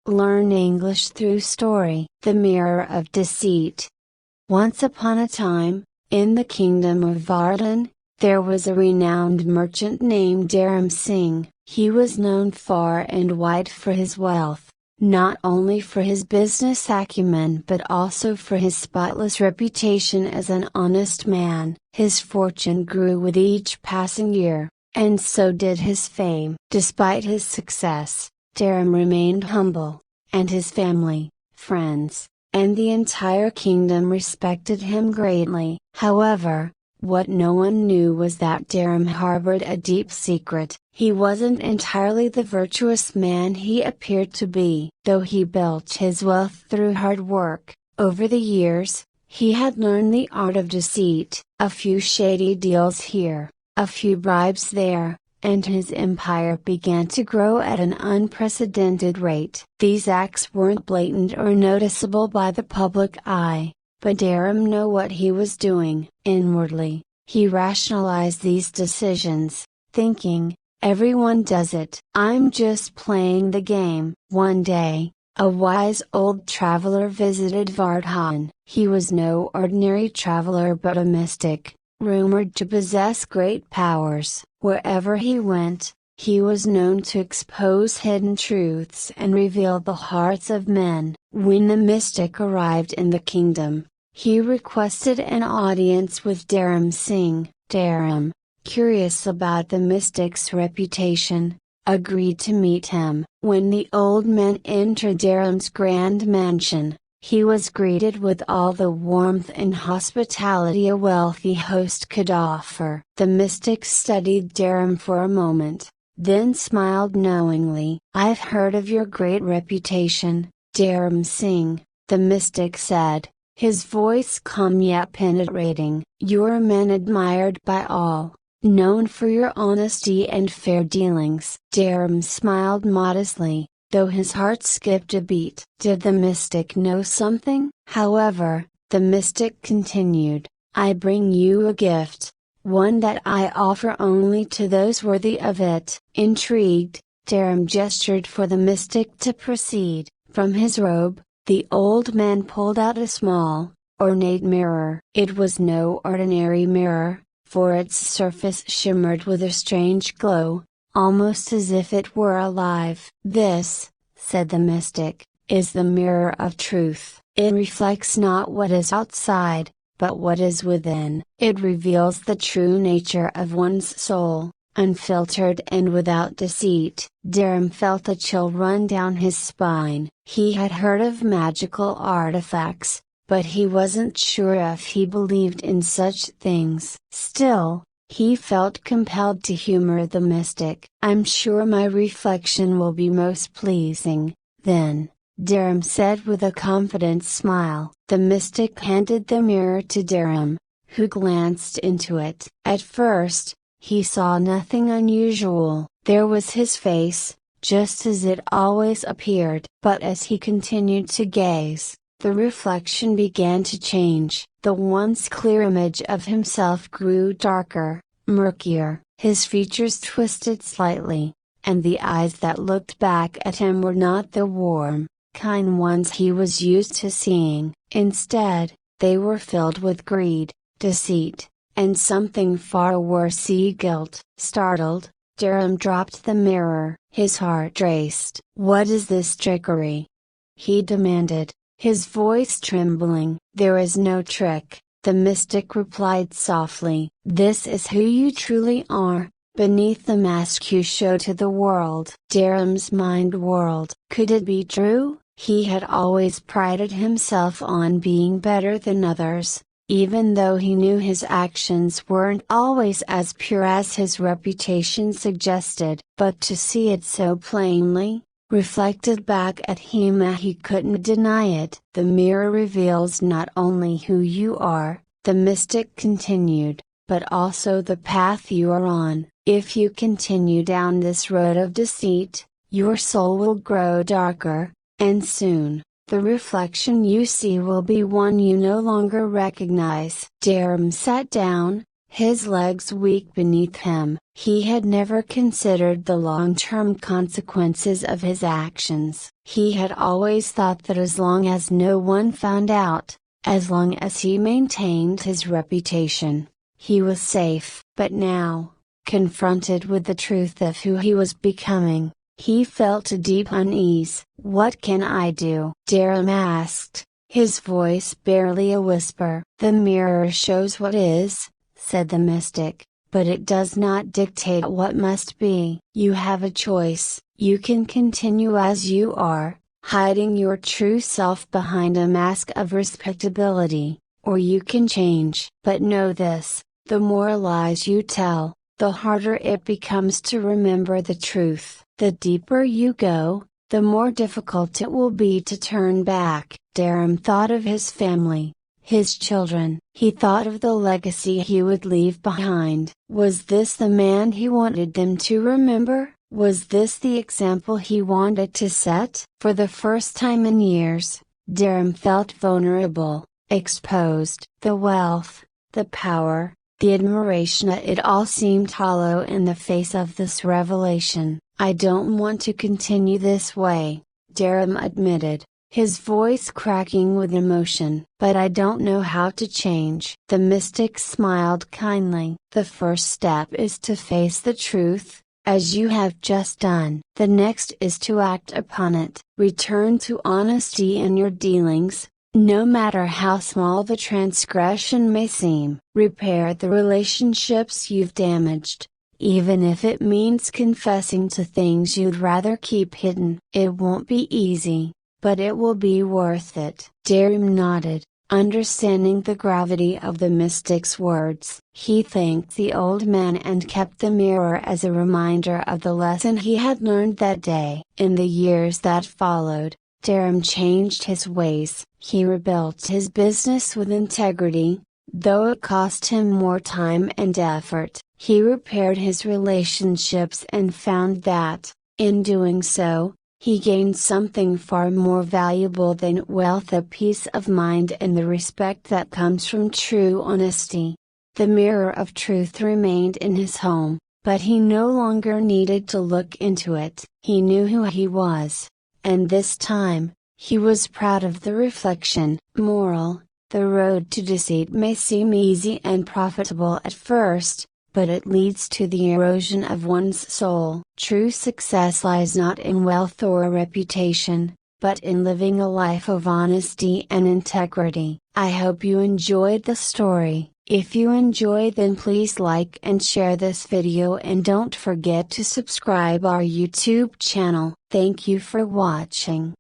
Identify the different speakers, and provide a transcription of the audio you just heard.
Speaker 1: Learn English through story. The Mirror of Deceit. Once upon a time, in the kingdom of Vardhan, there was a renowned merchant named Dharam Singh. He was known far and wide for his wealth, not only for his business acumen but also for his spotless reputation as an honest man. His fortune grew with each passing year, and so did his fame. Despite his success, Dharam remained humble, and his family, friends, and the entire kingdom respected him greatly. However, what no one knew was that Dharam harbored a deep secret. He wasn't entirely the virtuous man he appeared to be. Though he built his wealth through hard work, over the years, he had learned the art of deceit. A few shady deals here, a few bribes there, and his empire began to grow at an unprecedented rate. These acts weren't blatant or noticeable by the public eye, but Dharam knew what he was doing. Inwardly, he rationalized these decisions, thinking, "Everyone does it. I'm just playing the game." One day, a wise old traveler visited Vardhan. He was no ordinary traveler but a mystic, rumored to possess great powers. Wherever he went, he was known to expose hidden truths and reveal the hearts of men. When the mystic arrived in the kingdom, he requested an audience with Dharam Singh. Dharam, curious about the mystic's reputation, agreed to meet him. When the old man entered Dharam's grand mansion, he was greeted with all the warmth and hospitality a wealthy host could offer. The mystic studied Dharam for a moment, then smiled knowingly. "I've heard of your great reputation, Dharam Singh," the mystic said, his voice calm yet penetrating. "You're a man admired by all, known for your honesty and fair dealings." Dharam smiled modestly, though his heart skipped a beat. Did the mystic know something? However, the mystic continued, "I bring you a gift, one that I offer only to those worthy of it." Intrigued, Dharam gestured for the mystic to proceed. From his robe, the old man pulled out a small, ornate mirror. It was no ordinary mirror, for its surface shimmered with a strange glow, almost as if it were alive. "This," said the mystic, "is the mirror of truth. It reflects not what is outside, but what is within. It reveals the true nature of one's soul, unfiltered and without deceit." Dharam felt a chill run down his spine. He had heard of magical artifacts, but he wasn't sure if he believed in such things. Still, he felt compelled to humor the mystic. "I'm sure my reflection will be most pleasing, then," Dharam said with a confident smile. The mystic handed the mirror to Dharam, who glanced into it. At first, he saw nothing unusual. There was his face, just as it always appeared. But as he continued to gaze, the reflection began to change. The once clear image of himself grew darker, murkier, his features twisted slightly, and the eyes that looked back at him were not the warm, kind ones he was used to seeing. Instead, they were filled with greed, deceit, and something far worse, guilt. Startled, Dharam dropped the mirror. His heart raced. "What is this trickery?" he demanded, his voice trembling. "There is no trick," the mystic replied softly. "This is who you truly are, beneath the mask you show to the world." Dharam's mind whirled. Could it be true? He had always prided himself on being better than others, even though he knew his actions weren't always as pure as his reputation suggested. But to see it so plainly, reflected back at him, he couldn't deny it. "The mirror reveals not only who you are," the mystic continued, "but also the path you are on. If you continue down this road of deceit, your soul will grow darker, and soon, the reflection you see will be one you no longer recognize." Dharam sat down, his legs weak beneath him. He had never considered the long-term consequences of his actions. He had always thought that as long as no one found out, as long as he maintained his reputation, he was safe. But now, confronted with the truth of who he was becoming, he felt a deep unease. "What can I do?" Derem asked, his voice barely a whisper. "The mirror shows what is," said the mystic, "but it does not dictate what must be. You have a choice. You can continue as you are, hiding your true self behind a mask of respectability, or you can change. But know this, the more lies you tell, the harder it becomes to remember the truth. The deeper you go, the more difficult it will be to turn back." Derem thought of his family, his children. He thought of the legacy he would leave behind. Was this the man he wanted them to remember? Was this the example he wanted to set? For the first time in years, Derem felt vulnerable, exposed. The wealth, the power, the admiration, it all seemed hollow in the face of this revelation. "I don't want to continue this way," Derem admitted, his voice cracking with emotion. "But I don't know how to change." The mystic smiled kindly. "The first step is to face the truth, as you have just done. The next is to act upon it. Return to honesty in your dealings, no matter how small the transgression may seem. Repair the relationships you've damaged, even if it means confessing to things you'd rather keep hidden. It won't be easy, but it will be worth it." Derem nodded, understanding the gravity of the mystic's words. He thanked the old man and kept the mirror as a reminder of the lesson he had learned that day. In the years that followed, Derem changed his ways. He rebuilt his business with integrity, though it cost him more time and effort. He repaired his relationships and found that, in doing so, he gained something far more valuable than wealth: a peace of mind and the respect that comes from true honesty. The mirror of truth remained in his home, but he no longer needed to look into it. He knew who he was, and this time, he was proud of the reflection. Moral: the road to deceit may seem easy and profitable at first, but it leads to the erosion of one's soul. True success lies not in wealth or a reputation, but in living a life of honesty and integrity. I hope you enjoyed the story. If you enjoyed, then please like and share this video, and don't forget to subscribe our YouTube channel. Thank you for watching.